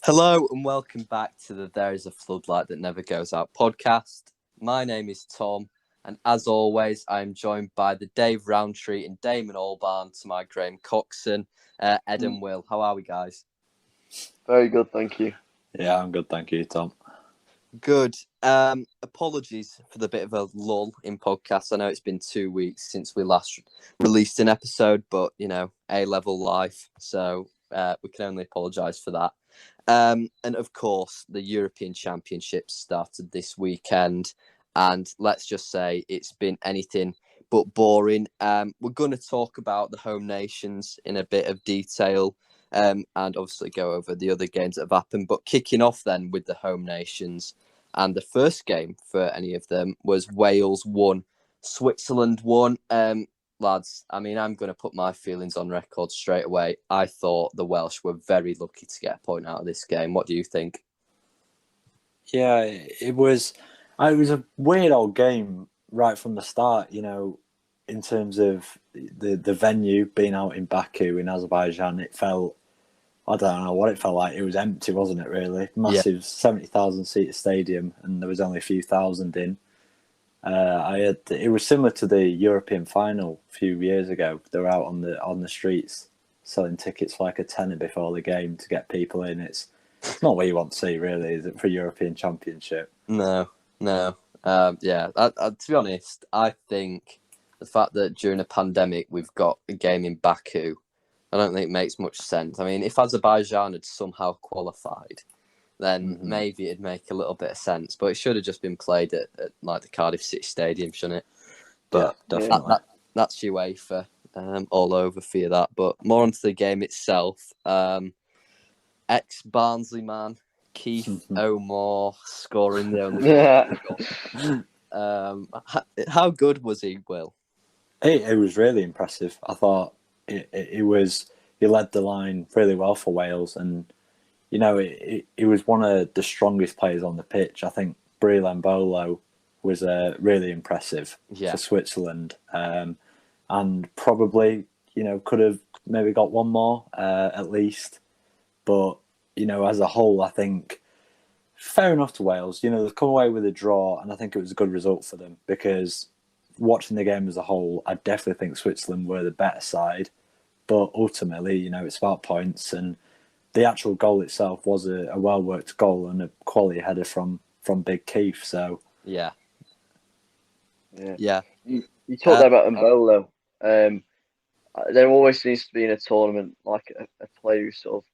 Hello and welcome back to the There is a Floodlight That Never Goes Out podcast. My name is Tom, and as always, I am joined by the Dave Roundtree and Damon Allbarn to my Graham Coxon, Ed and Will. How are we, guys? Very good, thank you. Yeah, I'm good, thank you, Tom. Good. Apologies for the bit of a lull in podcasts. I know it's been 2 weeks since we last released an episode, but, A-level life, so we can only apologise for that. And of course, the European Championships started this weekend, and let's just say it's been anything but boring. We're going to talk about the home nations in a bit of detail, and obviously go over the other games that have happened. But kicking off then with the home nations, and the first game for any of them was Wales 1, Switzerland 1. Lads, I mean, I'm going to put my feelings on record straight away. I thought the Welsh were very lucky to get a point out of this game. What do you think? Yeah, it was a weird old game right from the start, in terms of the venue being out in Baku in Azerbaijan. It felt, I don't know what it felt like. It was empty, wasn't it, really? Massive 70,000 seat stadium, and there was only a few thousand in. It was similar to the European final a few years ago. They were out on the streets selling tickets for like a tenner before the game to get people in. It's not what you want to see, really, is it, for a European Championship? No. To be honest, I think the fact that during a pandemic we've got a game in Baku, I don't think it makes much sense. I mean, if Azerbaijan had somehow qualified, then maybe it'd make a little bit of sense. But it should have just been played at like the Cardiff City Stadium, shouldn't it? But yeah, definitely. That's UEFA all over for you, that. But more onto the game itself. Ex-Barnsley man, Keith O'More, scoring the only goal. How good was he, Will? It was really impressive. I thought he led the line really well for Wales, and he was one of the strongest players on the pitch. I think Breland Bolo was really impressive for Switzerland, and probably could have maybe got one more at least. But as a whole, I think fair enough to Wales. They've come away with a draw, and I think it was a good result for them, because watching the game as a whole, I definitely think Switzerland were the better side. But ultimately, it's about points, and the actual goal itself was a well-worked goal and a quality header from Big Keith. So yeah. You talked about Mbolo. There always seems to be in a tournament like a player who sort of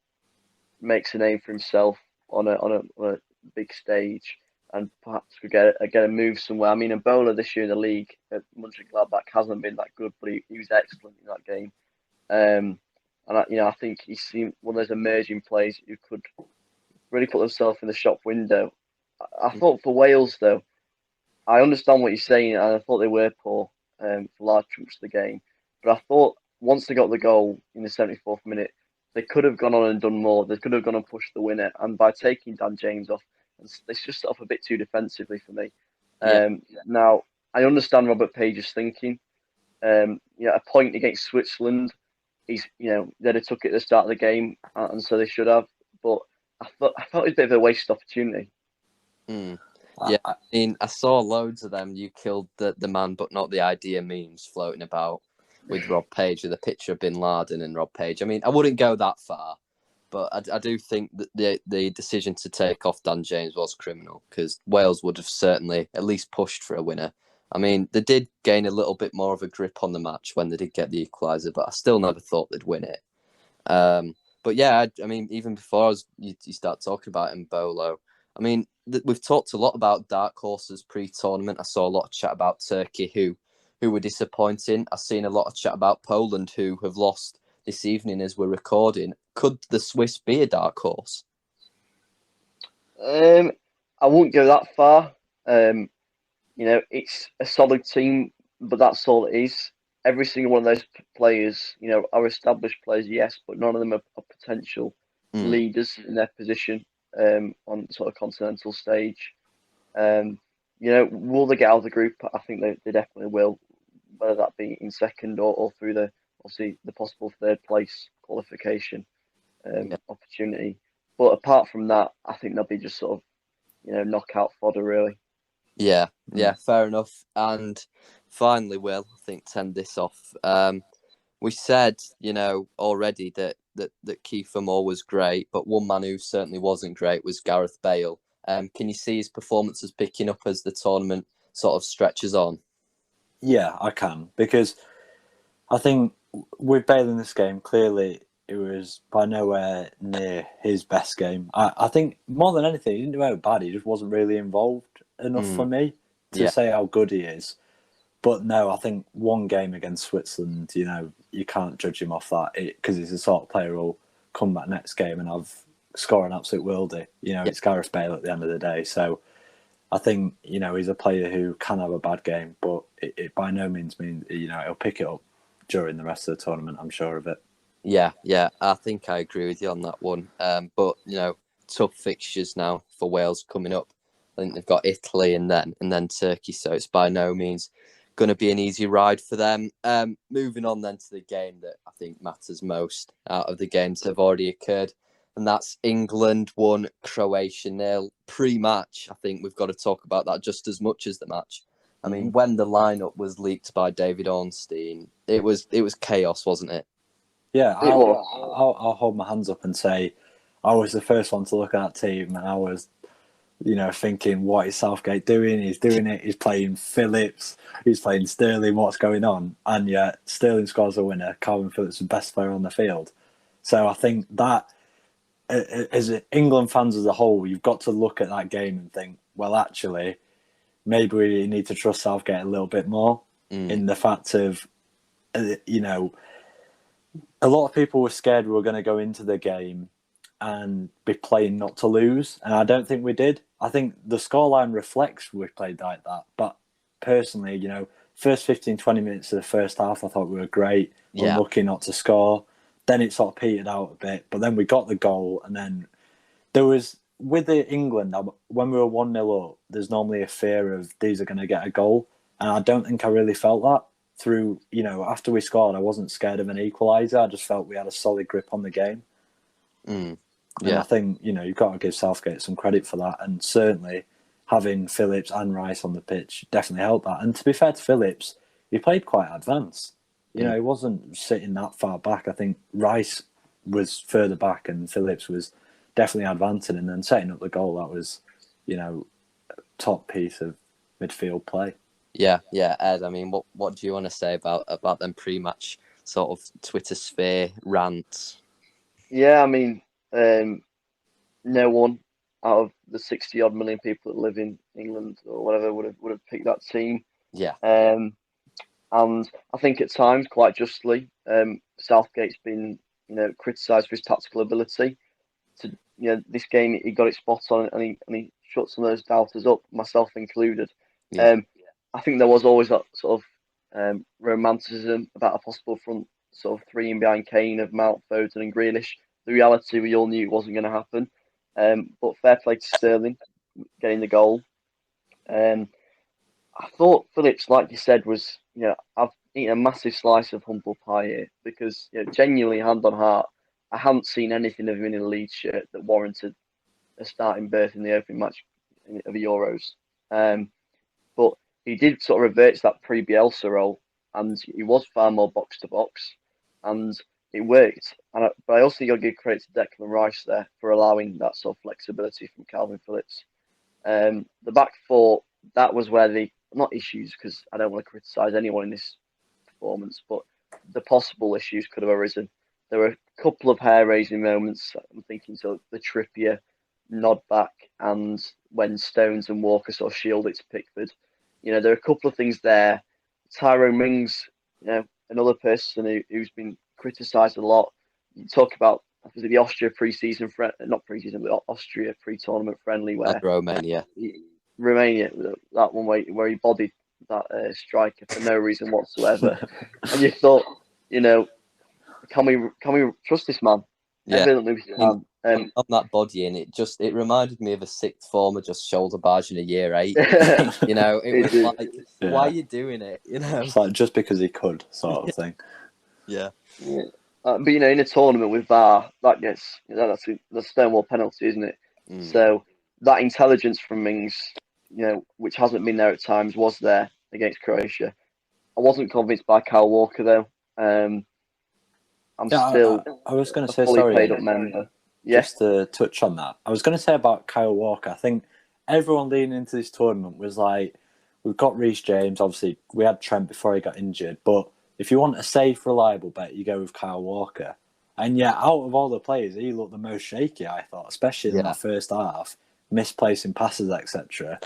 makes a name for himself on a big stage, and perhaps could get a move somewhere. I mean, Mbolo this year in the league at Mönchengladbach hasn't been that good, but he was excellent in that game. And I think he seemed one of those emerging players who could really put themselves in the shop window. I thought for Wales, though, I understand what you're saying, and I thought they were poor for large chunks of the game. But I thought once they got the goal in the 74th minute, they could have gone on and done more. They could have gone and pushed the winner. And by taking Dan James off, it's just sort of a bit too defensively for me. Now, I understand Robert Page's thinking. A point against Switzerland, they'd have took it at the start of the game, and so they should have. But I felt it was a bit of a wasted opportunity. Yeah, I mean, I saw loads of them. You killed the man, but not the idea memes floating about with Rob Page, with a picture of Bin Laden and Rob Page. I mean, I wouldn't go that far, but I do think that the decision to take off Dan James was criminal, because Wales would have certainly at least pushed for a winner. I mean, they did gain a little bit more of a grip on the match when they did get the equaliser, but I still never thought they'd win it. But yeah, I mean, even before you start talking about Mbolo, I mean, we've talked a lot about dark horses pre-tournament. I saw a lot of chat about Turkey, who were disappointing. I've seen a lot of chat about Poland, who have lost this evening as we're recording. Could the Swiss be a dark horse? I wouldn't go that far. It's a solid team, but that's all it is. Every single one of those players, are established players, yes, but none of them are potential leaders in their position on sort of continental stage. Will they get out of the group? I think they definitely will, whether that be in second or through the possible third place qualification opportunity. But apart from that, I think they'll be just sort of, knockout fodder, really. Yeah, fair enough. And finally, Will, I think to end this off, we said, already that Kiefer Moore was great, but one man who certainly wasn't great was Gareth Bale. Can you see his performances picking up as the tournament sort of stretches on? Yeah, I can, because I think with Bale in this game, clearly it was by nowhere near his best game. I think more than anything, he didn't do it bad. He just wasn't really involved enough for me to say how good he is. But no, I think one game against Switzerland, you can't judge him off that, because he's the sort of player who'll come back next game and score an absolute worldie. It's Gareth Bale at the end of the day. So I think, he's a player who can have a bad game, but it by no means means, he'll pick it up during the rest of the tournament. I'm sure of it. Yeah, I think I agree with you on that one. But, tough fixtures now for Wales coming up. I think they've got Italy and then Turkey, so it's by no means going to be an easy ride for them. Moving on then to the game that I think matters most out of the games that have already occurred, and that's England 1, Croatia 0. Pre-match, I think we've got to talk about that just as much as the match. I mean, when the lineup was leaked by David Ornstein, it was chaos, wasn't it? Yeah, I'll hold my hands up and say I was the first one to look at that team, and I was, thinking, what is Southgate doing? He's doing it. He's playing Phillips. He's playing Sterling. What's going on? And yet Sterling scores a winner. Calvin Phillips is the best player on the field. So I think that, as England fans as a whole, you've got to look at that game and think, well, actually, maybe we need to trust Southgate a little bit more in the fact of, a lot of people were scared we were going to go into the game and be playing not to lose, and I don't think we did. I think the scoreline reflects we played like that, but personally, first 15, 20 minutes of the first half, I thought we were great, unlucky not to score. Then it sort of petered out a bit, but then we got the goal, and then there was, with England, when we were 1-0 up, there's normally a fear of these are going to get a goal, and I don't think I really felt that. Through, after we scored, I wasn't scared of an equaliser. I just felt we had a solid grip on the game. And I think, you've got to give Southgate some credit for that. And certainly having Phillips and Rice on the pitch definitely helped that. And to be fair to Phillips, he played quite advanced. He wasn't sitting that far back. I think Rice was further back and Phillips was definitely advancing. And then setting up the goal, that was, top piece of midfield play. Yeah, Ed, I mean, what do you want to say about them pre-match sort of Twitter sphere rants? Yeah, I mean, no one out of the 60-odd million people that live in England or whatever would have picked that team. Yeah. And I think at times, quite justly, Southgate's been, criticised for his tactical ability. This game he got it spot on, and he shut some of those doubters up, myself included. Yeah. I think there was always that sort of romanticism about a possible front sort of three in behind Kane of Mount, Foden and Grealish. The reality, we all knew it wasn't going to happen. But fair play to Sterling getting the goal. I thought Phillips, like you said, was, I've eaten a massive slice of humble pie here because, genuinely, hand on heart, I hadn't seen anything of him in a Leeds shirt that warranted a starting berth in the opening match of the Euros. But he did sort of revert to that pre-Bielsa role, and he was far more box to box, and it worked. But I also got to give credit to Declan Rice there for allowing that sort of flexibility from Calvin Phillips. The back four, that was where not issues, because I don't want to criticise anyone in this performance, but the possible issues could have arisen. There were a couple of hair-raising moments. I'm thinking sort of the Trippier nod back, and when Stones and Walker sort of shield it to Pickford. There are a couple of things there. Tyrone Mings, another person who's been criticised a lot. You talk about, was it the Austria Austria pre-tournament friendly where Romania, that one where he bodied that striker for no reason whatsoever, and you thought, can we trust this man? Yeah. Evidently we can. On that body, and it reminded me of a sixth former just shoulder barging a year 8. It was like, why are you doing it? It's like just because he could, sort of thing. Yeah. But in a tournament with VAR, that's a Stonewall penalty, isn't it? Mm. So that intelligence from Mings, which hasn't been there at times, was there against Croatia. I wasn't convinced by Kyle Walker though. I'm still I was going to a say, fully sorry, paid up member. Yeah. just to touch on that. I was going to say about Kyle Walker. I think everyone leading into this tournament was like, we've got Reece James. Obviously, we had Trent before he got injured. But if you want a safe, reliable bet, you go with Kyle Walker. And yeah, out of all the players, he looked the most shaky, I thought, especially in that first half, misplacing passes, etc.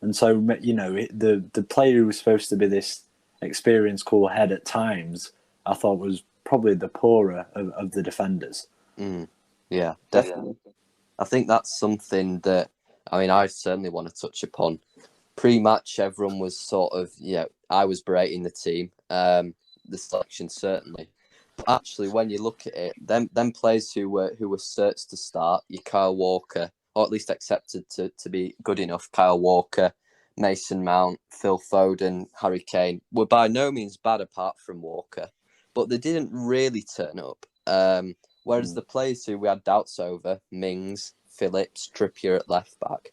And so, the player who was supposed to be this experienced, cool head at times, I thought was probably the poorer of the defenders. Mm. Yeah, definitely. I think that's something that, I certainly want to touch upon. Pre-match, everyone was sort of, I was berating the team, the selection certainly. But actually, when you look at it, them players who were certs to start, your Kyle Walker, or at least accepted to be good enough, Kyle Walker, Mason Mount, Phil Foden, Harry Kane, were by no means bad apart from Walker, but they didn't really turn up. Whereas the players who we had doubts over, Mings, Phillips, Trippier at left back,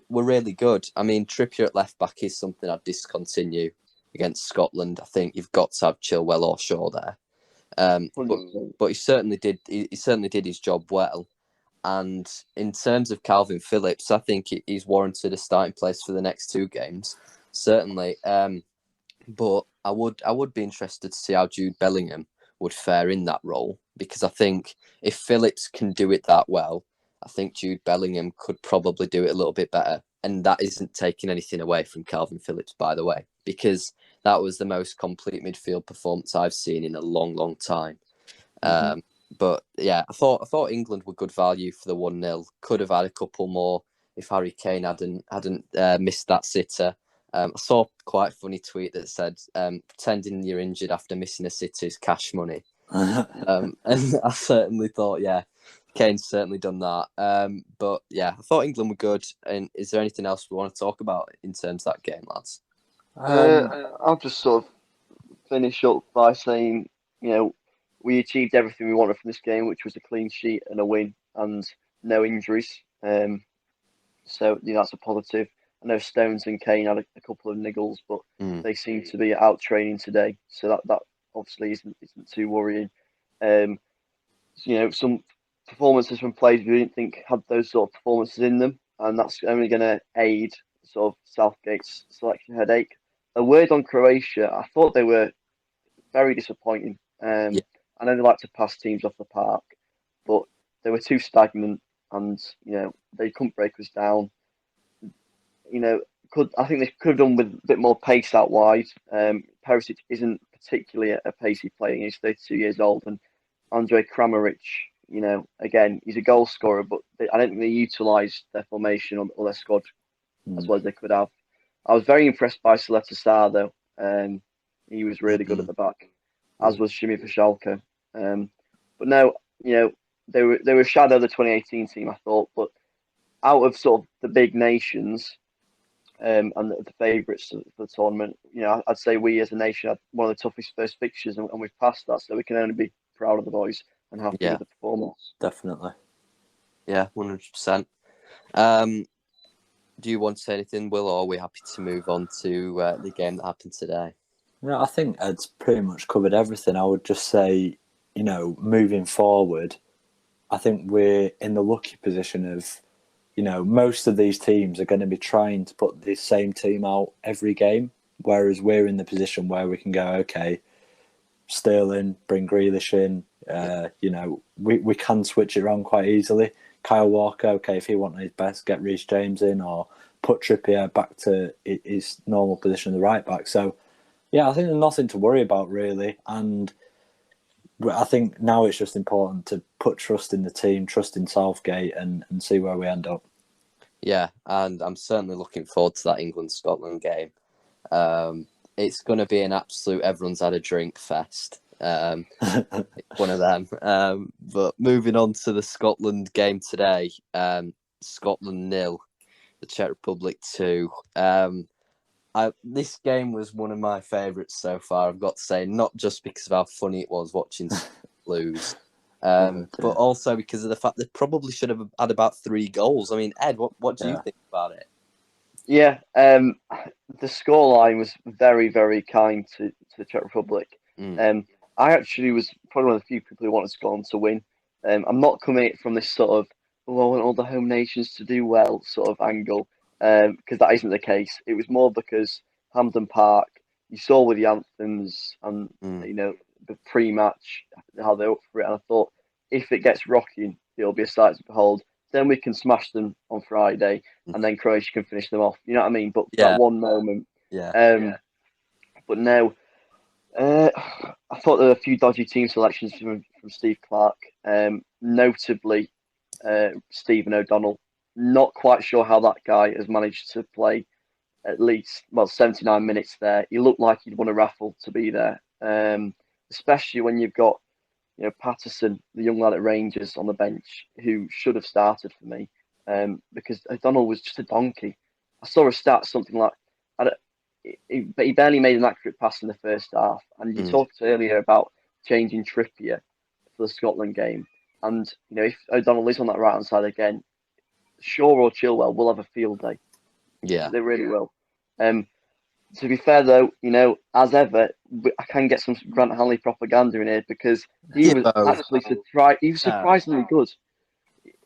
were really good. Trippier at left back is something I'd discontinue against Scotland. I think you've got to have Chilwell or Shaw there. But he certainly did. He certainly did his job well. And in terms of Calvin Phillips, I think he's warranted a starting place for the next two games, certainly. But I would be interested to see how Jude Bellingham would fare in that role, because I think if Phillips can do it that well, I think Jude Bellingham could probably do it a little bit better. And that isn't taking anything away from Calvin Phillips, by the way, because that was the most complete midfield performance I've seen in a long, long time. But yeah, I thought England were good value for the 1-0. Could have had a couple more if Harry Kane hadn't missed that sitter. I saw quite a funny tweet that said, pretending you're injured after missing a sitter is cash money. And I certainly thought, yeah, Kane's certainly done that. But yeah, I thought England were good. And is there anything else we want to talk about in terms of that game, lads? I'll just sort of finish up by saying, we achieved everything we wanted from this game, which was a clean sheet and a win and no injuries. So that's a positive. I know Stones and Kane had a couple of niggles, but they seem to be out training today, so that obviously isn't too worrying. Some performances from players we didn't think had those sort of performances in them, and that's only going to aid sort of Southgate's selection headache. A word on Croatia, I thought they were very disappointing. I know they like to pass teams off the park, but they were too stagnant, and they couldn't break us down. I think they could have done with a bit more pace out wide. Perisic isn't particularly a pacey player. He's 32 years old, and Andrej Kramaric, again, he's a goal scorer, but I don't think they utilised their formation or their squad as well as they could have. I was very impressed by Saleta Sarr, though. He was really good at the back, as was Shimi for Schalke. But no, they were a shadow of the 2018 team, I thought. But out of sort of the big nations and the favourites for the tournament, I'd say we as a nation had one of the toughest first fixtures, and we've passed that, so we can only be proud of the boys and happy with the performance. Definitely. Yeah, 100%. Do you want to say anything, Will, or are we happy to move on to the game that happened today? No, I think Ed's pretty much covered everything. I would just say, moving forward, I think we're in the lucky position of, most of these teams are going to be trying to put the same team out every game, whereas we're in the position where we can go, okay, Sterling, bring Grealish in, we can switch it around quite easily. Kyle Walker, okay, if he wanted his best, get Reece James in or put Trippier back to his normal position, the right back. So, yeah, I think there's nothing to worry about, really. And I think now it's just important to put trust in the team, trust in Southgate, and see where we end up. Yeah, and I'm certainly looking forward to that England-Scotland game. It's going to be an absolute everyone's had a drink fest. One of them. But moving on to the Scotland game today, Scotland 0, the Czech Republic 2. This game was one of my favourites so far, I've got to say, not just because of how funny it was watching lose. But also because of the fact they probably should have had about 3 goals. I mean, Ed, what do you think about it? Yeah, the scoreline was very, very kind to the Czech Republic. I actually was probably one of the few people who wanted Scotland to win. I'm not coming from this sort of, I want all the home nations to do well sort of angle, because that isn't the case. It was more because Hampden Park, you saw with the anthems and the pre-match how they're up for it, and I thought if it gets rocking, it'll be a sight to behold. Then we can smash them on Friday, and then Croatia can finish them off. You know what I mean? But that one moment. But now, I thought there were a few dodgy team selections from Steve Clarke, notably Stephen O'Donnell. Not quite sure how that guy has managed to play at least 79 minutes there. He looked like he'd won a raffle to be there, especially when you've got Patterson, the young lad at Rangers, on the bench, who should have started for me, because O'Donnell was just a donkey. I saw a stat, something like, he barely made an accurate pass in the first half. And you talked earlier about changing Trippier for the Scotland game. And, if O'Donnell is on that right-hand side again, Shaw or Chilwell will have a field day. Yeah. They really will. To be fair, though, as ever, I can get some Grant Hanley propaganda in here because he was actually surprisingly good.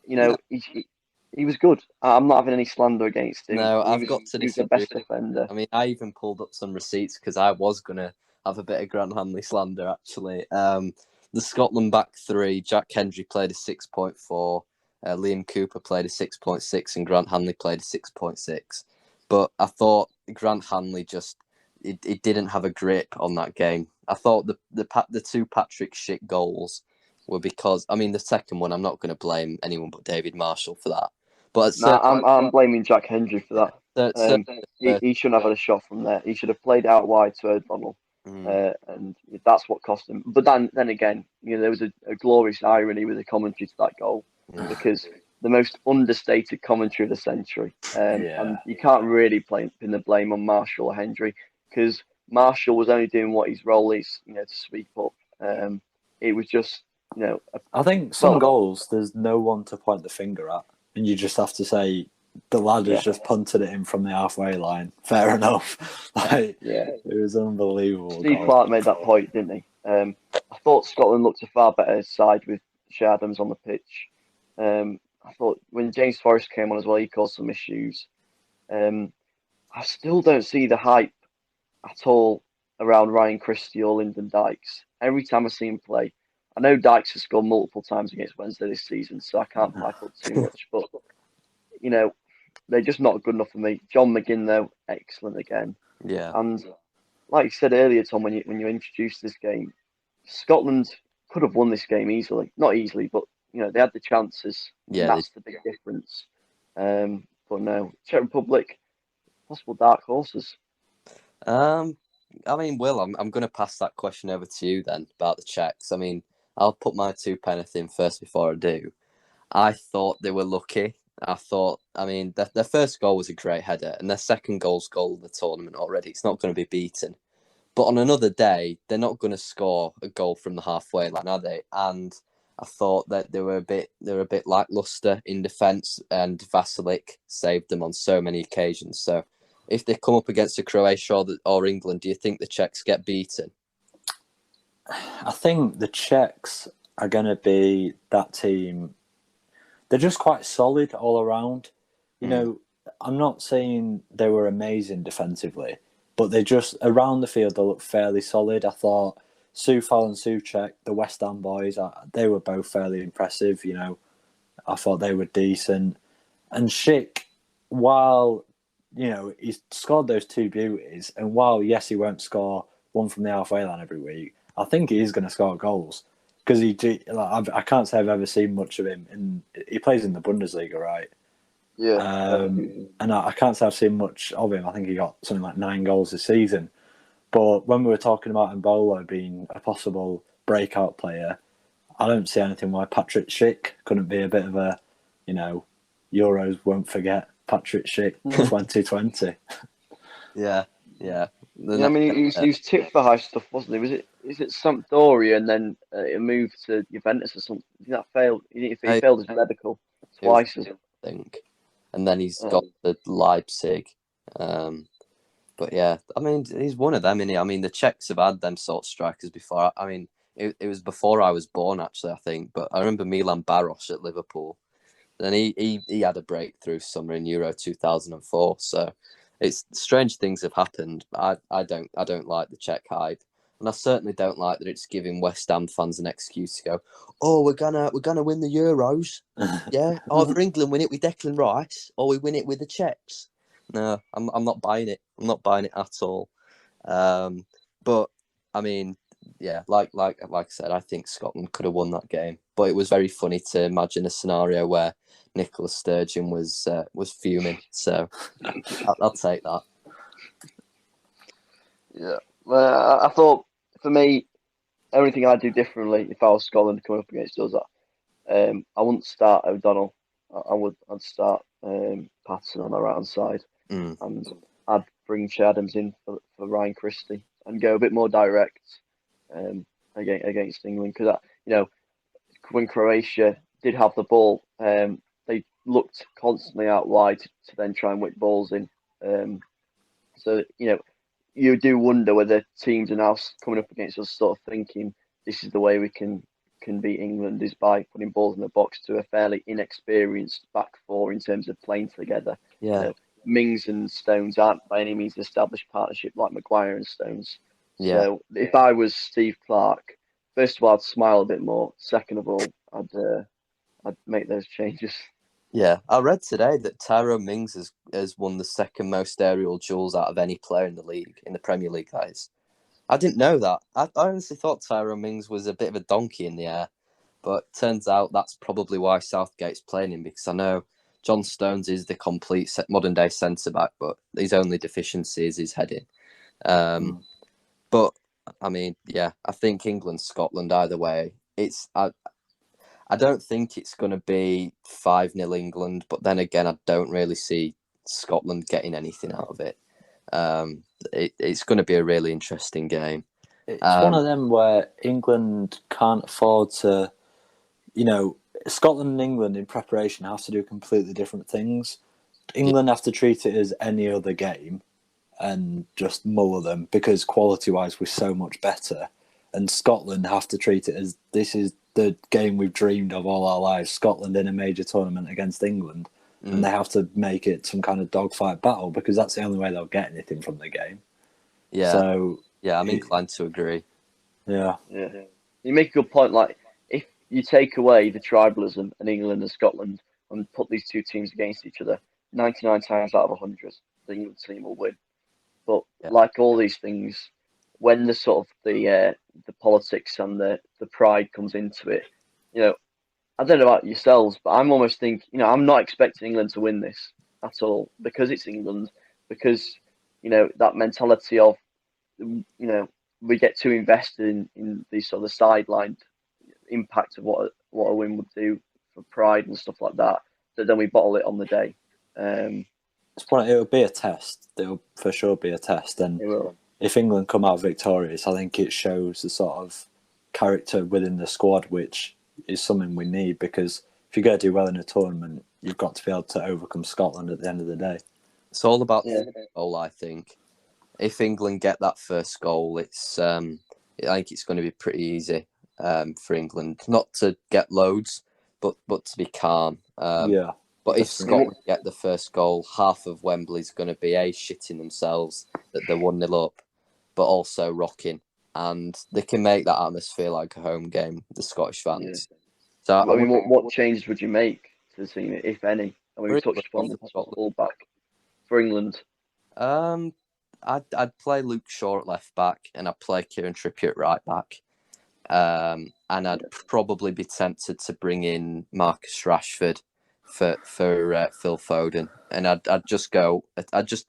He was good. I'm not having any slander against him. No, I've got to disagree. He was the best defender. I mean, I even pulled up some receipts because I was going to have a bit of Grant Hanley slander, actually. The Scotland back three, Jack Hendry played a 6.4, Liam Cooper played a 6.6, and Grant Hanley played a 6.6. But I thought Grant Hanley just it didn't have a grip on that game. I thought the 2 Patrick Schick goals were because, I mean, the second one, I'm not going to blame anyone but David Marshall for that. But I'm blaming Jack Hendry for that. He shouldn't have had a shot from there. He should have played out wide to O'Donnell, and that's what cost him. But then again, there was a glorious irony with the commentary to that goal, because the most understated commentary of the century. And you can't really pin the blame on Marshall or Hendry, because Marshall was only doing what his role is, to sweep up. It was just, I think some goals, there's no one to point the finger at, and you just have to say the lad has just punted it in from the halfway line. Fair enough. It was unbelievable. Steve Clarke made that point, didn't he? I thought Scotland looked a far better side with Shea Adams on the pitch. I thought when James Forrest came on as well, he caused some issues. I still don't see the hype at all around Ryan Christie or Lyndon Dykes. Every time I see him play, I know Dykes has scored multiple times against Wednesday this season, so I can't hype up too much. But, they're just not good enough for me. John McGinn, though, excellent again. Yeah. And like you said earlier, Tom, when you introduced this game, Scotland could have won this game easily. Not easily, but they had the chances. Yeah, that's the big difference. But no, Czech Republic, possible dark horses. I mean, Will, I'm going to pass that question over to you then about the Czechs. I mean, I'll put my 2 penneth in first before I do. I thought they were lucky. Their first goal was a great header, and their second goal of the tournament already. It's not going to be beaten. But on another day, they're not going to score a goal from the halfway line, are they? And I thought that they were a bit lacklustre in defence, and Vasilik saved them on so many occasions. So if they come up against a Croatia or England, do you think the Czechs get beaten? I think the Czechs are going to be that team. They're just quite solid all around. I'm not saying they were amazing defensively, but they just, around the field, they look fairly solid. I thought Soufal and Souček, the West Ham boys, they were both fairly impressive. I thought they were decent. And Schick, while, he's scored those 2 beauties, and while, yes, he won't score one from the halfway line every week, I think he is going to score goals. Because I can't say I've ever seen much of him. He plays in the Bundesliga, right? Yeah. And I can't say I've seen much of him. I think he got something like 9 goals this season. But when we were talking about Mbolo being a possible breakout player, I don't see anything why Patrick Schick couldn't be a bit of a, Euros won't forget Patrick Schick 2020. Yeah. He was tipped for high stuff, wasn't he? is it Sampdoria and then it moved to Juventus or something? That failed. He I, failed his medical it was, twice. I think, and then he's got to Leipzig. But yeah, I mean, he's one of them, isn't he? I mean, the Czechs have had them sort of strikers before. I mean, it was before I was born, actually, I think. But I remember Milan Baros at Liverpool. Then he had a breakthrough summer in Euro 2004. So it's strange things have happened. I don't like the Czech hype, and I certainly don't like that it's giving West Ham fans an excuse to go, oh, we're gonna win the Euros. Yeah, either England win it with Declan Rice or we win it with the Czechs. No, I'm not buying it. I'm not buying it at all. But I mean, yeah, like I said, I think Scotland could have won that game. But it was very funny to imagine a scenario where Nicola Sturgeon was fuming. So I'll take that. Yeah. Well, I thought for me, everything I'd do differently if I was Scotland coming up against us. I wouldn't start O'Donnell. I'd start Patson on the right hand side, and I'd bring Che Adams in for Ryan Christie and go a bit more direct against England because when Croatia did have the ball, they looked constantly out wide to then try and whip balls in. So you do wonder whether teams are now coming up against us, sort of thinking this is the way we can beat England is by putting balls in the box to a fairly inexperienced back four in terms of playing together. Yeah. Mings and Stones aren't by any means an established partnership like Maguire and Stones. Yeah. So if I was Steve Clarke, first of all, I'd smile a bit more. Second of all, I'd make those changes. Yeah, I read today that Tyrone Mings has won the second most aerial duels out of any player in the league, in the Premier League, that is. I didn't know that. I honestly thought Tyrone Mings was a bit of a donkey in the air, but turns out that's probably why Southgate's playing him, because I know John Stones is the complete modern-day centre-back, but his only deficiency is his heading. But, I mean, yeah, I think England, Scotland, either way, I don't think it's going to be 5-0 England, but then again, I don't really see Scotland getting anything out of it. It's going to be a really interesting game. It's one of them where England can't afford to, Scotland and England in preparation have to do completely different things. England have to treat it as any other game and just muller them because quality-wise we're so much better. And Scotland have to treat it as this is the game we've dreamed of all our lives, Scotland in a major tournament against England. And they have to make it some kind of dogfight battle because that's the only way they'll get anything from the game. Yeah. So yeah, I'm inclined to agree. Yeah. You make a good point. Like, if you take away the tribalism in England and Scotland and put these two teams against each other, 99 times out of 100, the England team will win. But like all these things, when the sort of the politics and the pride comes into it, I don't know about yourselves, but I'm almost thinking, I'm not expecting England to win this at all because it's England, because, that mentality of, we get too invested in the sort of the sidelined impact of what a win would do for pride and stuff like that then we bottle it on the day. It'll be a test. It'll for sure be a test. And if England come out victorious, I think it shows the sort of character within the squad, which is something we need because if you're going to do well in a tournament, you've got to be able to overcome Scotland at the end of the day. It's all about the goal, I think. If England get that first goal, it's I think it's going to be pretty easy for England. Not to get loads, but to be calm. But if Scotland get the first goal, half of Wembley's going to be shitting themselves that they're 1-0 up, but also rocking. And they can make that atmosphere like a home game, the Scottish fans. Yeah. So I mean, what changes would you make to the team, if any? I mean, we touched upon the fullback for England. I'd play Luke Shaw at left back, and I'd play Kieran Trippier at right back. And I'd probably be tempted to bring in Marcus Rashford for Phil Foden, and I'd just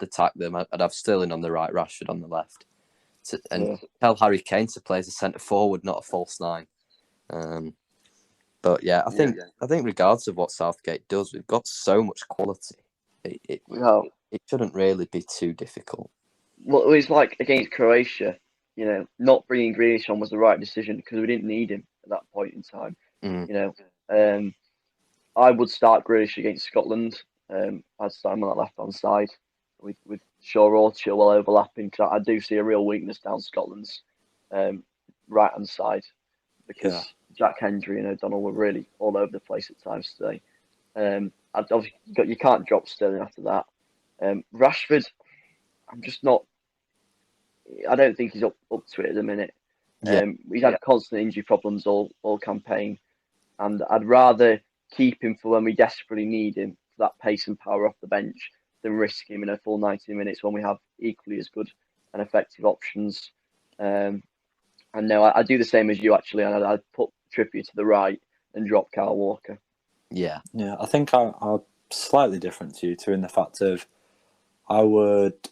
attack them. I'd have Sterling on the right, Rashford on the left. Tell Harry Kane to play as a centre forward, not a false nine. But yeah, I think regardless of what Southgate does, we've got so much quality. It shouldn't really be too difficult. Well, it was like against Croatia. not bringing Grealish on was the right decision because we didn't need him at that point in time. I would start Grealish against Scotland. I'd start him on that left-hand side with Shaw or Chilwell overlapping, because I do see a real weakness down Scotland's right-hand side, because Jack Hendry and O'Donnell were really all over the place at times today. You can't drop Sterling after that. Rashford, I'm just not. I don't think he's up to it at the minute. He's had constant injury problems all campaign, and I'd rather keep him for when we desperately need him for that pace and power off the bench than risk him in a full 90 minutes when we have equally as good and effective options. And no, I do the same as you actually, and I'd put Trippier to the right and drop Kyle Walker. Yeah. I think I'm slightly different to you two in the fact of I would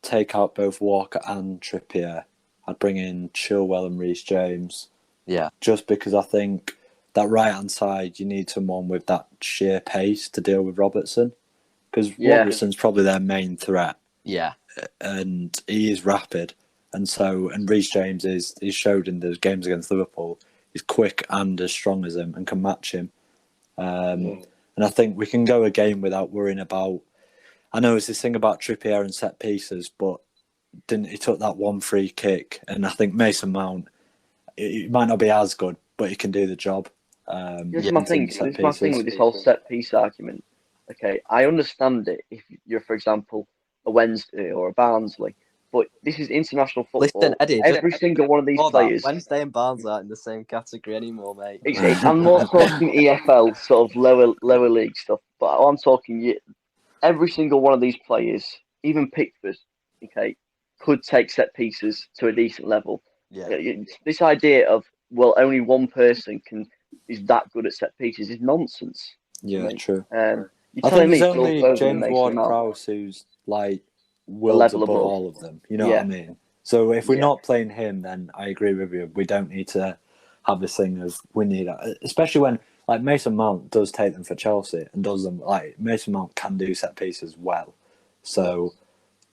take out both Walker and Trippier. I'd bring in Chilwell and Reece James. Yeah. Just because I think that right-hand side, you need someone with that sheer pace to deal with Robertson. Because Robertson's probably their main threat. Yeah. And he is rapid. And Reece James he's showed in the games against Liverpool, he's quick and as strong as him and can match him. And I think we can go a game without worrying about. I know it's this thing about Trippier and set pieces, but he took that one free kick, and I think Mason Mount, he might not be as good, but he can do the job. Here's my thing with this whole set piece argument. Okay, I understand it if you're, for example, a Wednesday or a Barnsley, but this is international football. Listen, Eddie, every single one of these players. Wednesday and Barnsley aren't in the same category anymore, mate. I'm more talking EFL, sort of lower league stuff, but I'm talking every single one of these players, even Pickford, okay, could take set pieces to a decent level. Yeah. This idea of only one person is that good at set pieces is nonsense. Yeah, true. You're telling me it's only James Ward-Prowse who's like worlds above all of them. You know what I mean? So if we're not playing him, then I agree with you. We don't need to have this thing of we need, especially when like Mason Mount does take them for Chelsea and does them like Mason Mount can do set pieces well. So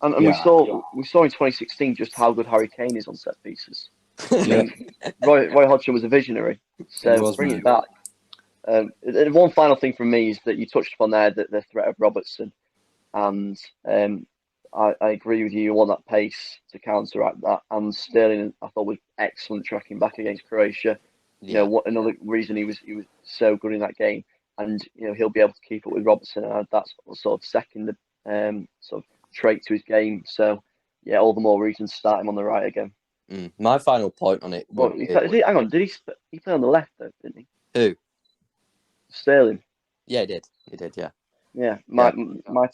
and we saw in 2016 just how good Harry Kane is on set pieces. I mean, Roy Hodgson was a visionary, so bring it back. One final thing from me is that you touched upon there the threat of Robertson, and I agree with you on that pace to counteract that. And Sterling, I thought, was excellent tracking back against Croatia. What another reason he was so good in that game, and he'll be able to keep up with Robertson, and that's sort of second sort of trait to his game. So all the more reason to start him on the right again. My final point on it. Hang on, did he play on the left though? Didn't he? Who? Sterling. Yeah, he did. He did. Yeah. Yeah, my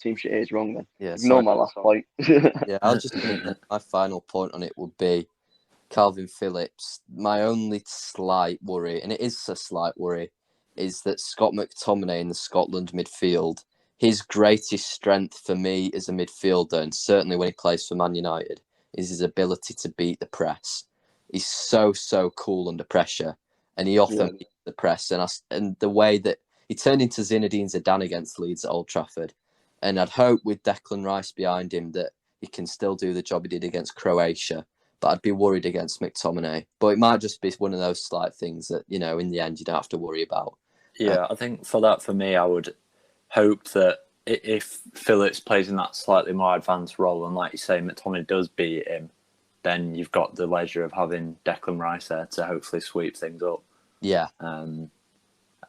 team shit is wrong then. Yeah, ignore my last point. I was just thinking my final point on it would be Calvin Phillips. My only slight worry, and it is a slight worry, is that Scott McTominay in the Scotland midfield, his greatest strength for me as a midfielder, and certainly when he plays for Man United, is his ability to beat the press. He's so cool under pressure, and he often beats the press. And the way that he turned into Zinedine Zidane against Leeds at Old Trafford. And I'd hope with Declan Rice behind him that he can still do the job he did against Croatia. But I'd be worried against McTominay. But it might just be one of those slight things that, in the end, you don't have to worry about. Yeah, I think for me, I would hope that if Phillips plays in that slightly more advanced role, and like you say, McTominay does beat him, then you've got the leisure of having Declan Rice there to hopefully sweep things up. Yeah.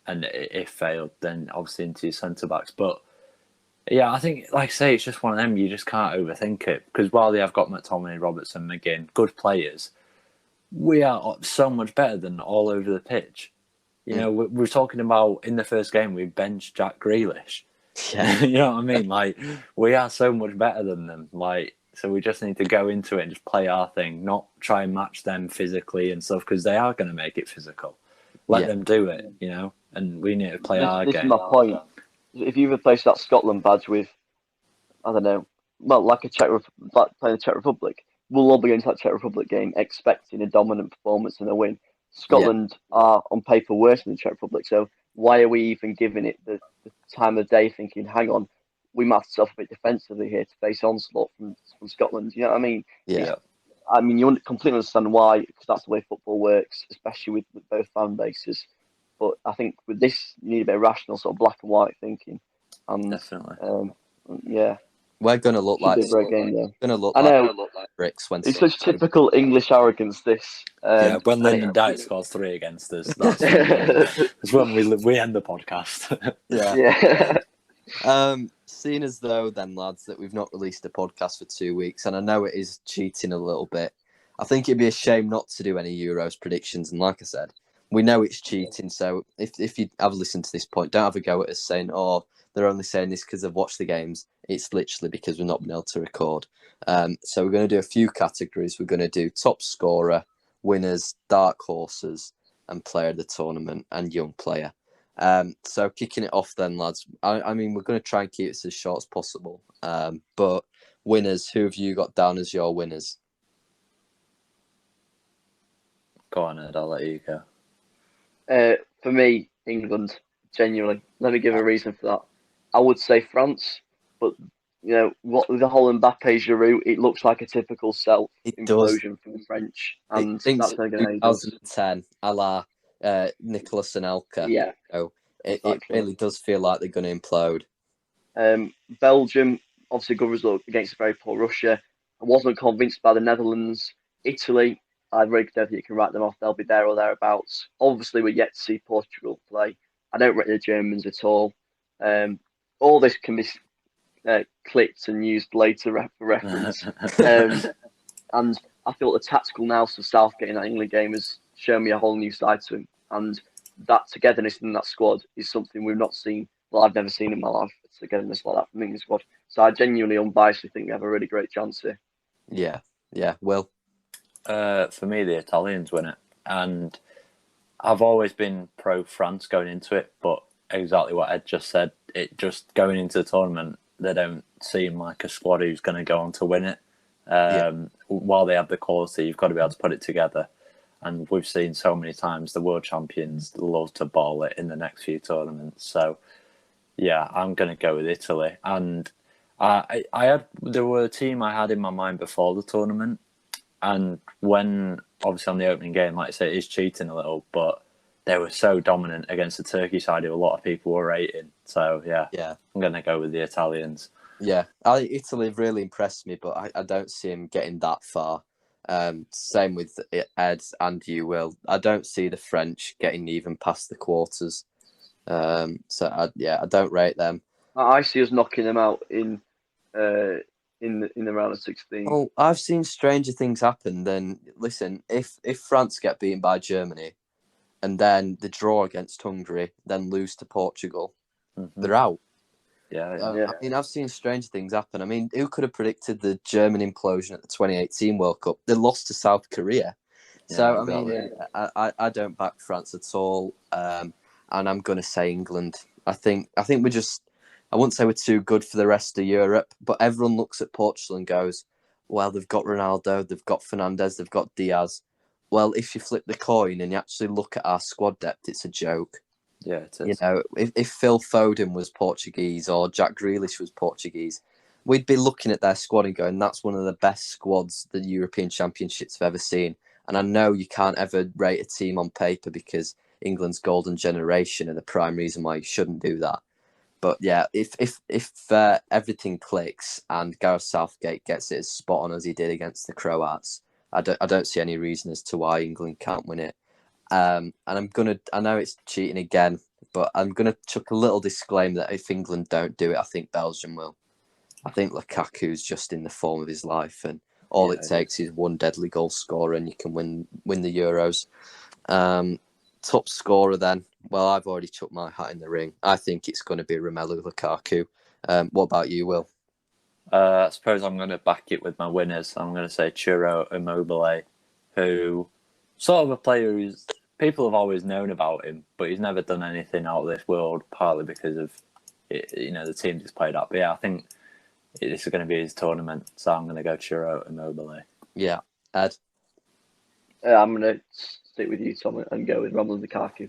And if failed, then obviously into your centre-backs. But, yeah, I think, like I say, it's just one of them. You just can't overthink it. Because while they have got McTominay, Robertson, McGinn, good players, we are so much better than all over the pitch. We're talking about, in the first game, we benched Jack Grealish. Yeah. You know what I mean? Like, we are so much better than them. Like, so we just need to go into it and just play our thing, not try and match them physically and stuff, because they are going to make it physical. Let them do it, and we need to play our game. This is my point. If you replace that Scotland badge with, I don't know, like playing the Czech Republic, we'll all be going to that Czech Republic game expecting a dominant performance and a win. Scotland are on paper worse than the Czech Republic, so why are we even giving it the time of day thinking, hang on, we might have to a bit defensively here to face onslaught from Scotland? You know what I mean? Yeah. I mean, you completely understand why, because that's the way football works, especially with both fan bases. But I think with this, you need a bit of rational, sort of black and white thinking. And Definitely. yeah, We're gonna look should like be a great game though. gonna look I like know bricks when it's such typical English arrogance. This. When Lyndon Dykes scores 3 against us, that's when we end the podcast. Yeah. Seeing as though then, lads, that we've not released a podcast for 2 weeks, and I know it is cheating a little bit. I think it'd be a shame not to do any Euros predictions. And like I said, we know it's cheating. So if you have listened to this point, don't have a go at us saying, "Oh, they're only saying this because they've watched the games." It's literally because we've not been able to record. So we're going to do a few categories. We're going to do top scorer, winners, dark horses, and player of the tournament, and young player. So kicking it off then, lads. I mean, we're going to try and keep it as short as possible. But winners, who have you got down as your winners? Go on, Ed. I'll let you go. For me, England. Genuinely, let me give a reason for that. I would say France, but what with the whole Mbappe Giroud, it looks like a typical self-implosion from the French, and that's going to go 2010, a la Nicolas Anelka. Yeah, it really does feel like they're going to implode. Belgium, obviously good result against a very poor Russia. I wasn't convinced by the Netherlands. Italy, I really don't think you can write them off. They'll be there or thereabouts. Obviously, we're yet to see Portugal play. I don't rate the Germans at all. All this can be clipped and used later for reference. And I feel the tactical nous of Southgate in that England game has shown me a whole new side to him. And that togetherness in that squad is something we've not seen. Well, I've never seen in my life. Togetherness like that from the England squad. So I genuinely, unbiasedly think we have a really great chance here. Yeah. Will? For me, the Italians win it. And I've always been pro France going into it, but exactly what Ed just said, it just going into the tournament, they don't seem like a squad who's going to go on to win it. While they have the quality, you've got to be able to put it together. And we've seen so many times the world champions love to ball it in the next few tournaments. So, yeah, I'm going to go with Italy. And there were a team I had in my mind before the tournament. And when, obviously on the opening game, like I say, it is cheating a little, but they were so dominant against the Turkey side who a lot of people were rating. So, yeah. I'm going to go with the Italians. Yeah, Italy have really impressed me, but I don't see him getting that far. Same with Ed and you, Will. I don't see the French getting even past the quarters. I don't rate them. I see us knocking them out in the round of 16. Oh, I've seen stranger things happen. Then listen, if France get beaten by Germany, and then the draw against Hungary, then lose to Portugal, they're out. Yeah. I mean, I've seen strange things happen. I mean, who could have predicted the German implosion at the 2018 World Cup? They lost to South Korea. So, exactly. I don't back France at all. And I'm going to say England. I think we're just, I wouldn't say we're too good for the rest of Europe, but everyone looks at Portugal and goes, well, they've got Ronaldo, they've got Fernandes, they've got Diaz. Well, if you flip the coin and you actually look at our squad depth, it's a joke. Yeah, it is. If Phil Foden was Portuguese or Jack Grealish was Portuguese, we'd be looking at their squad and going, that's one of the best squads the European Championships have ever seen. And I know you can't ever rate a team on paper because England's golden generation are the prime reason why you shouldn't do that. But yeah, if everything clicks and Gareth Southgate gets it as spot on as he did against the Croats, I don't see any reason as to why England can't win it. And I know it's cheating again, but I'm gonna chuck a little disclaimer that if England don't do it, I think Belgium will. I think Lukaku's just in the form of his life, and all it takes is one deadly goal scorer, and you can win the Euros. Top scorer then. Well, I've already chucked my hat in the ring. I think it's going to be Romelu Lukaku. What about you, Will? I suppose I'm going to back it with my winners. I'm going to say Ciro Immobile, who sort of a player who's people have always known about him, but he's never done anything out of this world, partly because of the team he's played at. But yeah, I think this is going to be his tournament, so I'm going to go Ciro Immobile. Yeah, Ed. I'm going to stick with you, Tom, and go with Romelu Lukaku.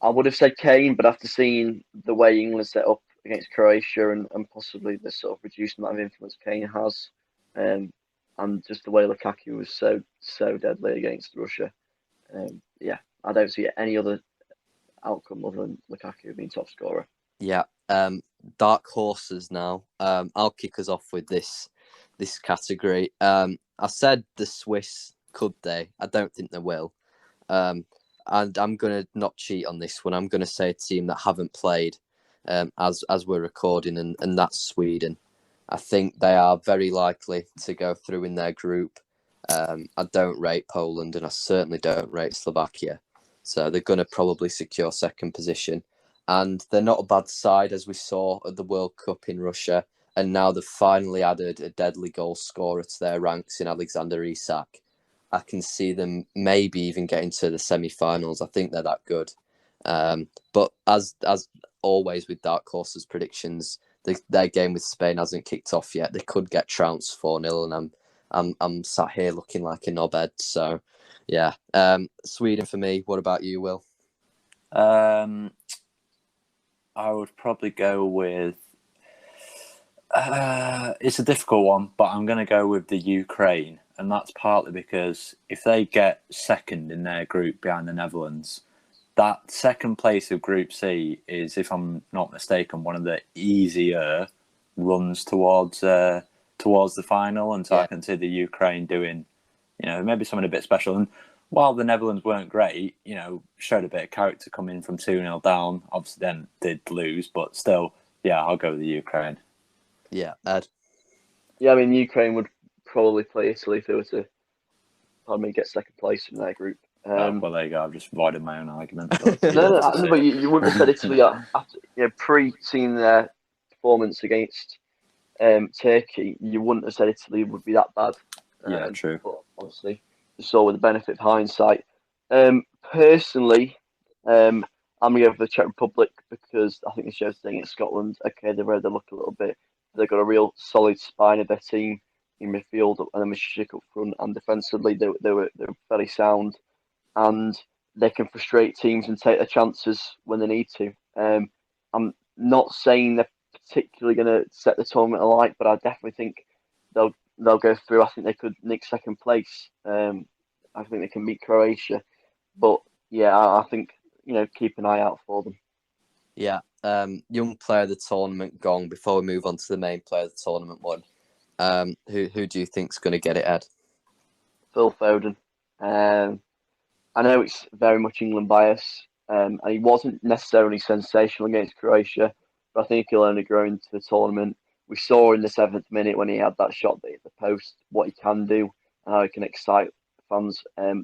I would have said Kane, but after seeing the way England set up against Croatia and possibly the sort of reduced amount of influence Kane has, and and just the way Lukaku was so deadly against Russia. I don't see any other outcome other than Lukaku being top scorer. Yeah. Dark horses now. I'll kick us off with this category. I said the Swiss, could they? I don't think they will. And I'm going to not cheat on this one. I'm going to say a team that haven't played as we're recording, and that's Sweden. I think they are very likely to go through in their group. I don't rate Poland, and I certainly don't rate Slovakia. So they're going to probably secure second position. And they're not a bad side, as we saw at the World Cup in Russia. And now they've finally added a deadly goal scorer to their ranks in Alexander Isak. I can see them maybe even getting to the semi-finals. I think they're that good. But as always with Dark Horses predictions, their game with Spain hasn't kicked off yet. They could get trounced 4-0, and I'm sat here looking like a knobhead. So, yeah. Sweden for me. What about you, Will? I would probably go with... it's a difficult one, but I'm going to go with the Ukraine. And that's partly because if they get second in their group behind the Netherlands, that second place of Group C is, if I'm not mistaken, one of the easier runs towards the final. And so I can see the Ukraine doing, maybe something a bit special. And while the Netherlands weren't great, showed a bit of character coming from 2-0 down. Obviously then did lose, but still, I'll go with the Ukraine. Yeah, Ed? Yeah, I mean, Ukraine would probably play Italy if they were to, get second place in their group. Well, there you go. I've just voided my own argument. No, but you wouldn't have said Italy after, pre-seeing their performance against Turkey. You wouldn't have said Italy would be that bad. True. But obviously, it's all with the benefit of hindsight. Personally, I'm going to go for the Czech Republic because I think the show's staying in Scotland. Okay, they've read the look a little bit. They've got a real solid spine of their team in midfield, and then Mashik up front, and defensively they were fairly sound, and they can frustrate teams and take their chances when they need to. I'm not saying they're particularly going to set the tournament alight, but I definitely think they'll go through. I think they could nick second place. I think they can beat Croatia, but I think keep an eye out for them. Yeah, young player of the tournament gone. Before we move on to the main player of the tournament one, who do you think's going to get it, Ed? Phil Foden. I know it's very much England bias, and he wasn't necessarily sensational against Croatia, but I think he'll only grow into the tournament. We saw in the 7th minute when he had that shot that hit the post what he can do and how he can excite fans. I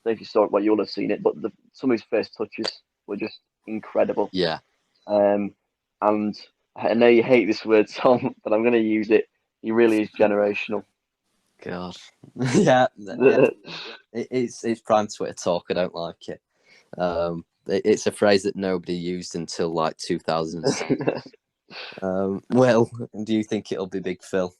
think you saw it, you will have seen it, but some of his first touches were just incredible. Yeah. And I know you hate this word, Tom, but I'm going to use it. He really is generational. God. yeah. It's prime Twitter talk. I don't like it. It's a phrase that nobody used until like 2006. Well, do you think it'll be Big Phil?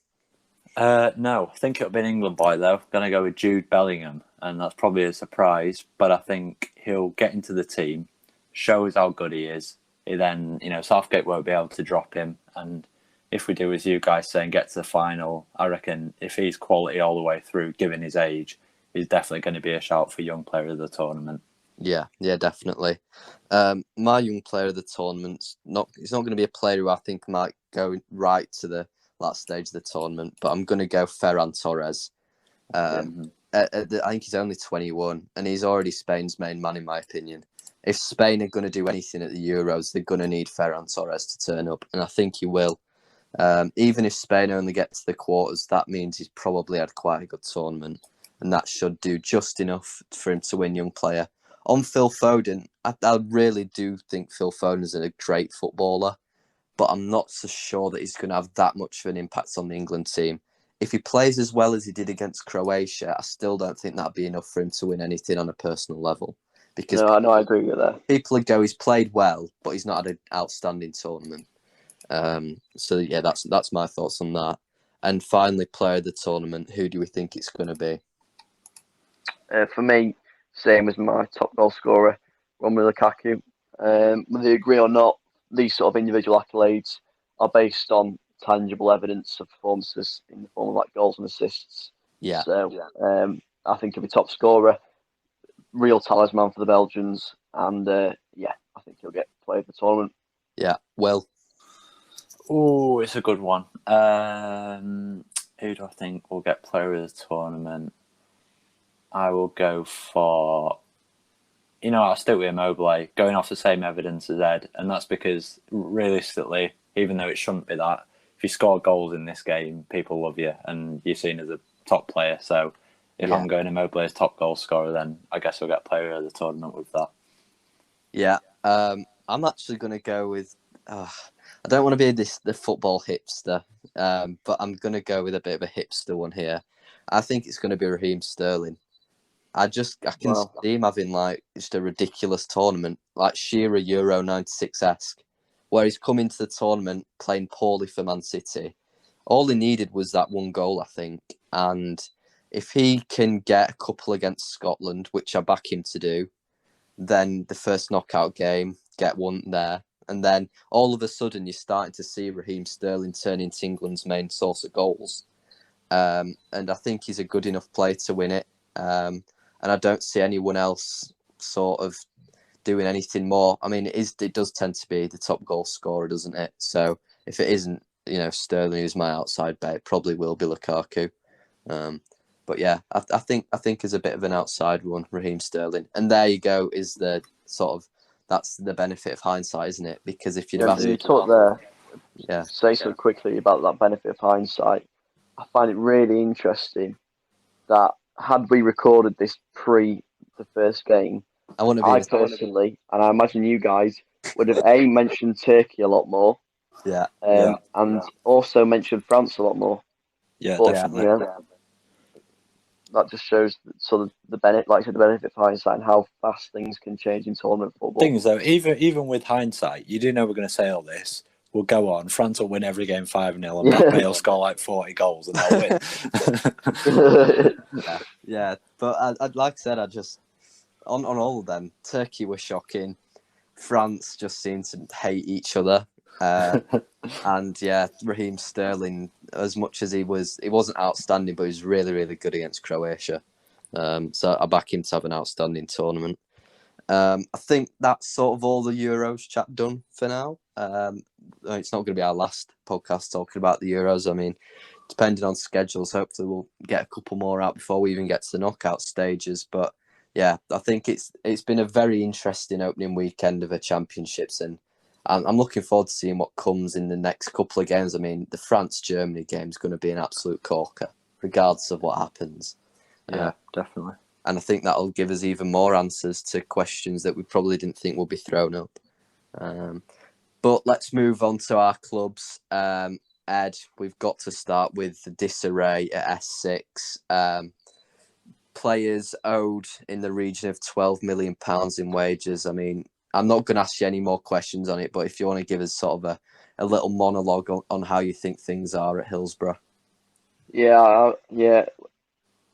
No, I think it'll be an England boy though. I'm going to go with Jude Bellingham, and that's probably a surprise, but I think he'll get into the team, show us how good he is. Then, Southgate won't be able to drop him, and if we do as you guys say and get to the final, I reckon if he's quality all the way through, given his age, he's definitely going to be a shout for young player of the tournament. Yeah, definitely. My young player of the tournament's he's not going to be a player who I think might go right to the last stage of the tournament, but I'm going to go Ferran Torres. I think he's only 21, and he's already Spain's main man, in my opinion. If Spain are going to do anything at the Euros, they're going to need Ferran Torres to turn up, and I think he will. Even if Spain only get to the quarters, that means he's probably had quite a good tournament, and that should do just enough for him to win young player. On Phil Foden, I really do think Phil Foden is a great footballer, but I'm not so sure that he's going to have that much of an impact on the England team. If he plays as well as he did against Croatia, I still don't think that'd be enough for him to win anything on a personal level. Because I know, I agree with that. People go, he's played well, but he's not had an outstanding tournament. That's my thoughts on that. And finally, player of the tournament, who do we think it's going to be? For me, same as my top goal scorer, Romelu Lukaku. Whether you agree or not, these sort of individual accolades are based on tangible evidence of performances in the form of like goals and assists. Yeah. So I think he'll be top scorer, real talisman for the Belgians, and I think he'll get player of the tournament. Yeah. Well. Oh, it's a good one. Who do I think will get player of the tournament? I will go for, I'll stick with Immobile, going off the same evidence as Ed, and that's because realistically, even though it shouldn't be that, if you score goals in this game, people love you and you're seen as a top player. So if I'm going Immobile as top goal scorer, then I guess I'll get player of the tournament with that. Yeah, I'm actually going to go with. I don't want to be the football hipster, but I'm going to go with a bit of a hipster one here. I think it's going to be Raheem Sterling. I can see him having like just a ridiculous tournament, like Shearer Euro '96-esque, where he's come into the tournament playing poorly for Man City. All he needed was that one goal, I think, and if he can get a couple against Scotland, which I back him to do, then the first knockout game, get one there. And then all of a sudden, you're starting to see Raheem Sterling turn into England's main source of goals. And I think he's a good enough player to win it. And I don't see anyone else sort of doing anything more. I mean, it does tend to be the top goal scorer, doesn't it? So if it isn't, Sterling, who's my outside bet, it probably will be Lukaku. But yeah, I think is a bit of an outside one, Raheem Sterling. And there you go, is the sort of, that's the benefit of hindsight, isn't it? Because if you'd have asked... You talk there, say so quickly about that benefit of hindsight. I find it really interesting that had we recorded this pre the first game, I personally, and I imagine you guys, would have mentioned Turkey a lot more. Yeah. And also mentioned France a lot more. Yeah, but, definitely. That just shows sort of the benefit, like I said, the benefit of hindsight and how fast things can change in tournament football. Things though, even with hindsight, you do know we're going to say all this. We'll go on. France will win every game 5-0, and Mbappe will score like 40 goals, and they'll win. Yeah. But I'd like I said, I just on all of them, Turkey was shocking. France just seemed to hate each other. And Raheem Sterling, as much as he wasn't outstanding, but he was really, really good against Croatia. So I back him to have an outstanding tournament. I think that's sort of all the Euros chat done for now. It's not going to be our last podcast talking about the Euros. I mean, depending on schedules, hopefully we'll get a couple more out before we even get to the knockout stages. But yeah, I think it's been a very interesting opening weekend of a championships, and I'm looking forward to seeing what comes in the next couple of games. I mean, the France-Germany game is going to be an absolute corker, regardless of what happens. Yeah, definitely. And I think that'll give us even more answers to questions that we probably didn't think would be thrown up. But let's move on to our clubs. Ed, we've got to start with the disarray at S6. Players owed in the region of £12 million in wages. I mean, I'm not going to ask you any more questions on it, but if you want to give us sort of a little monologue on how you think things are at Hillsborough. Yeah.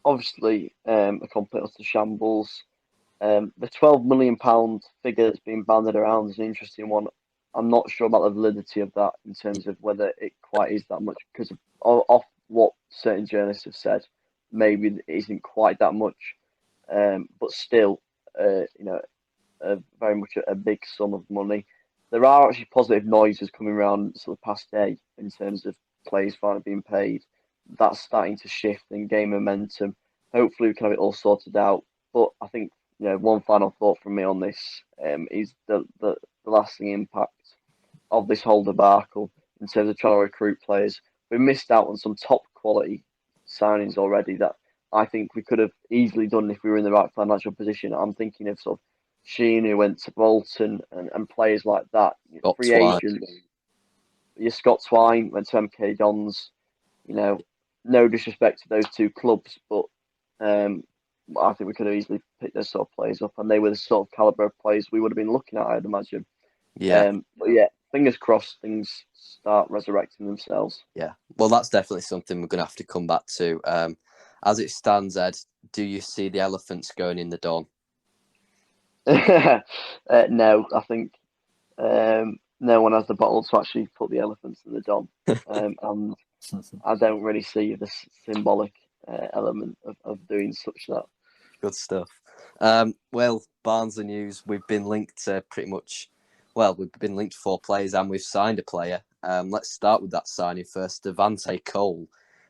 Obviously, a complete utter shambles. The £12 million figure that's been bandied around is an interesting one. I'm not sure about the validity of that in terms of whether it quite is that much, because of what certain journalists have said. Maybe it isn't quite that much, but still, very much a big sum of money. There are actually positive noises coming around sort of past day in terms of players finally being paid. That's starting to shift and gain momentum. Hopefully we can have it all sorted out. But I think one final thought from me on this is the lasting impact of this whole debacle in terms of trying to recruit players. We missed out on some top quality signings already that I think we could have easily done if we were in the right financial position. I'm thinking of sort of Sheen, who went to Bolton, and players like that. Free agents. Scott Twine went to MK Dons. No disrespect to those two clubs, but I think we could have easily picked those sort of players up, and they were the sort of calibre of players we would have been looking at, I'd imagine. Yeah. But yeah, fingers crossed things start resurrecting themselves. Yeah. Well, that's definitely something we're going to have to come back to. As it stands, Ed, do you see the elephants going in the Don? No, I think no one has the bottle to actually put the elephants in the Don. And I don't really see the symbolic element of doing such that. Good stuff. Well, Barnsley news, we've been linked to we've been linked to 4 players and we've signed a player. Let's start with that signing first. Devante Cole,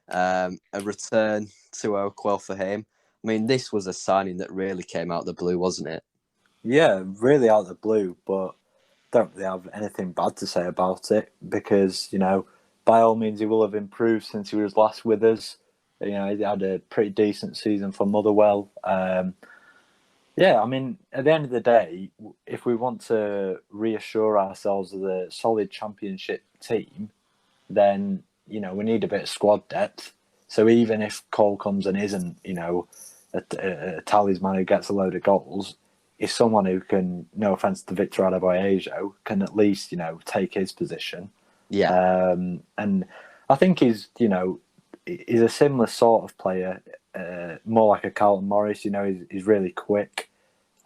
a return to Oakwell for him. I mean, this was a signing that really came out of the blue, wasn't it? Yeah, really out of the blue, but don't really have anything bad to say about it because, by all means, he will have improved since he was last with us. He had a pretty decent season for Motherwell. Yeah, I mean, at the end of the day, if we want to reassure ourselves as a solid championship team, then, we need a bit of squad depth. So even if Cole comes and isn't, a talisman who gets a load of goals, is someone who can, no offence to Victor Adebayo, can at least, take his position. Yeah. And I think he's a similar sort of player, more like a Carlton Morris. He's really quick.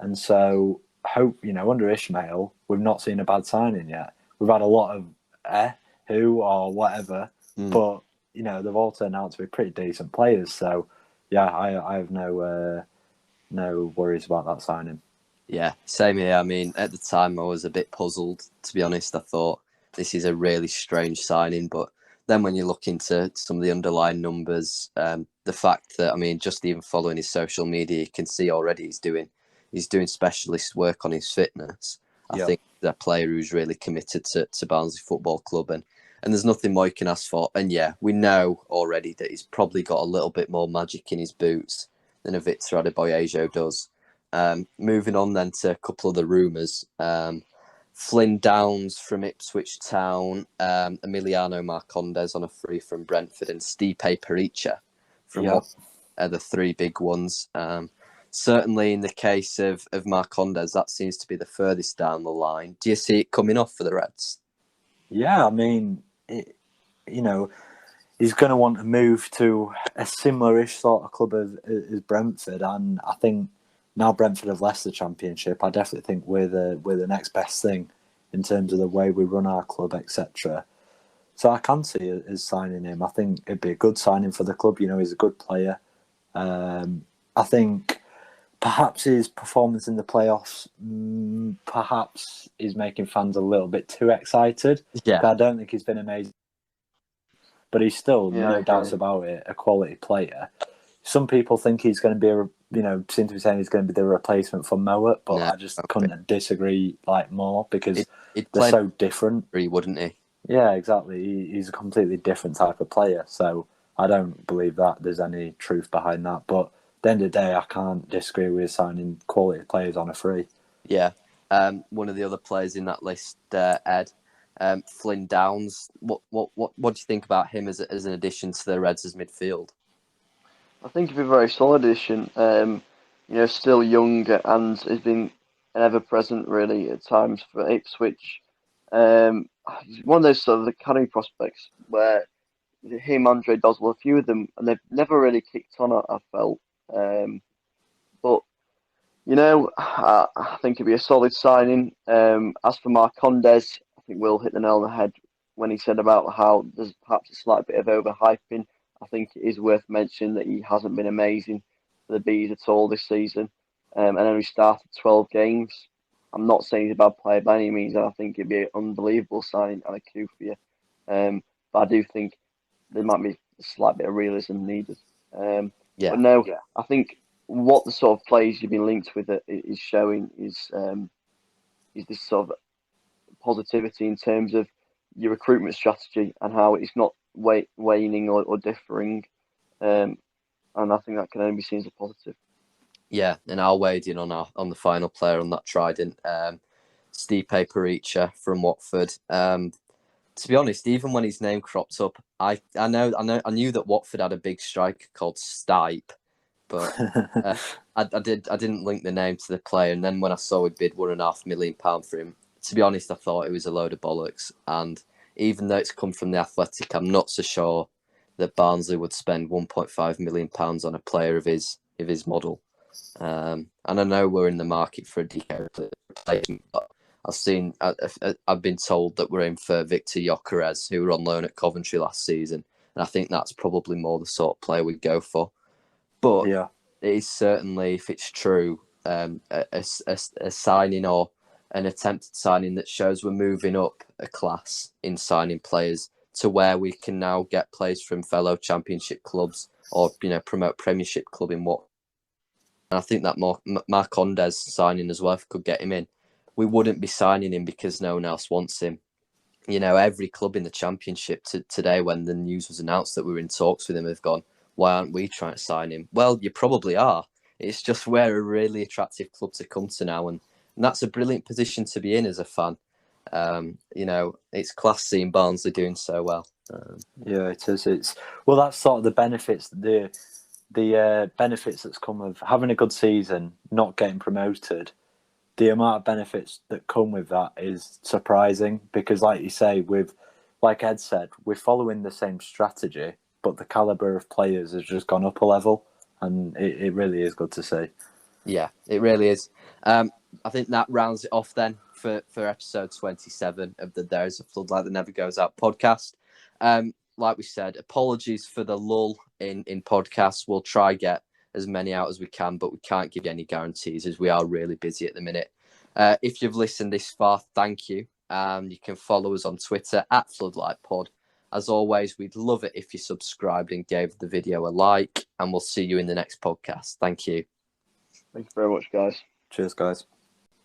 And so, under Ishmael, we've not seen a bad signing yet. We've had a lot of who or whatever, but, they've all turned out to be pretty decent players. So, yeah, I have no worries about that signing. Yeah, same here. I mean, at the time, I was a bit puzzled, to be honest. I thought this is a really strange signing, but then when you look into some of the underlying numbers, the fact that, I mean, just even following his social media, you can see already he's doing specialist work on his fitness. I think the player who's really committed to Barnsley Football Club, and there's nothing more you can ask for. And yeah, we know already that he's probably got a little bit more magic in his boots than a Victor Adebayo does. Moving on then to a couple of the rumours. Flynn Downs from Ipswich Town, Emiliano Marcondes on a free from Brentford, and Stipe Perica from the 3 big ones. Certainly in the case of Marcondes, that seems to be the furthest down the line. Do you see it coming off for the Reds? Yeah, I mean, he's going to want to move to a similar-ish sort of club as Brentford, and I think now Brentford have left the Championship, I definitely think we're the next best thing in terms of the way we run our club, etc. So I can see it as signing him. I think it'd be a good signing for the club. He's a good player. I think perhaps his performance in the playoffs perhaps is making fans a little bit too excited. Yeah. I don't think he's been amazing. But he's still, no doubts about it, a quality player. Some people think he's going to be seem to be saying he's going to be the replacement for Mowat, but I just couldn't disagree more because they're so different. Wouldn't he? Yeah, exactly. He's a completely different type of player, so I don't believe that there's any truth behind that. But at the end of the day, I can't disagree with signing quality players on a free. Yeah. One of the other players in that list, Ed, Flynn Downs. What do you think about him as an addition to the Reds' midfield? I think he'd be a very solid addition. Still young and has been ever-present really at times for Ipswich. He's one of those sort of academy prospects where him, Andre Doswell, a few of them, and they've never really kicked on, I felt. But I think it'd be a solid signing. As for Marcondes, I think Will hit the nail on the head when he said about how there's perhaps a slight bit of overhyping. I think it is worth mentioning that he hasn't been amazing for the Bees at all this season, and only started 12 games. I'm not saying he's a bad player by any means, and I think it'd be an unbelievable signing and a coup for you. But I do think there might be a slight bit of realism needed. But no, I think what the sort of players you've been linked with is showing is this sort of positivity in terms of your recruitment strategy and how it's not waning or differing, and I think that can only be seen as a positive. Yeah, and I'll wade in on the final player on that trident, Stipe Perica from Watford. To be honest, even when his name cropped up, I knew that Watford had a big striker called Stipe, but I didn't link the name to the player. And then when I saw we bid £1.5 million for him, to be honest, I thought it was a load of bollocks. And even though it's come from the Athletic, I'm not so sure that Barnsley would spend £1.5 million on a player of his model. And I know we're in the market for a DK replacement, but I've been told that we're in for Victor Gyökeres, who were on loan at Coventry last season, and I think that's probably more the sort of player we'd go for. But Yeah. it is certainly, if it's true, a signing or an attempted signing that shows we're moving up a class in signing players to where we can now get players from fellow Championship clubs or, promote Premiership club in what. And I think that Marcondes signing as well, if we could get him in, we wouldn't be signing him because no one else wants him. Every club in the Championship today, when the news was announced that we were in talks with him, have gone, why aren't we trying to sign him? Well, you probably are. It's just we're a really attractive club to come to now. And that's a brilliant position to be in as a fan. It's class seeing Barnsley doing so well. Yeah, it is. That's sort of the benefits, the benefits that's come of having a good season, not getting promoted. The amount of benefits that come with that is surprising because, like you say, like Ed said, we're following the same strategy, but the calibre of players has just gone up a level, and it really is good to see. Yeah, it really is. I think that rounds it off then for episode 27 of the There Is a Floodlight That Never Goes Out podcast. Like we said, apologies for the lull in podcasts. We'll try get as many out as we can, but we can't give you any guarantees as we are really busy at the minute. If you've listened this far, thank you. You can follow us on Twitter at FloodlightPod. As always, we'd love it if you subscribed and gave the video a like, and we'll see you in the next podcast. Thank you. Thank you very much, guys. Cheers, guys.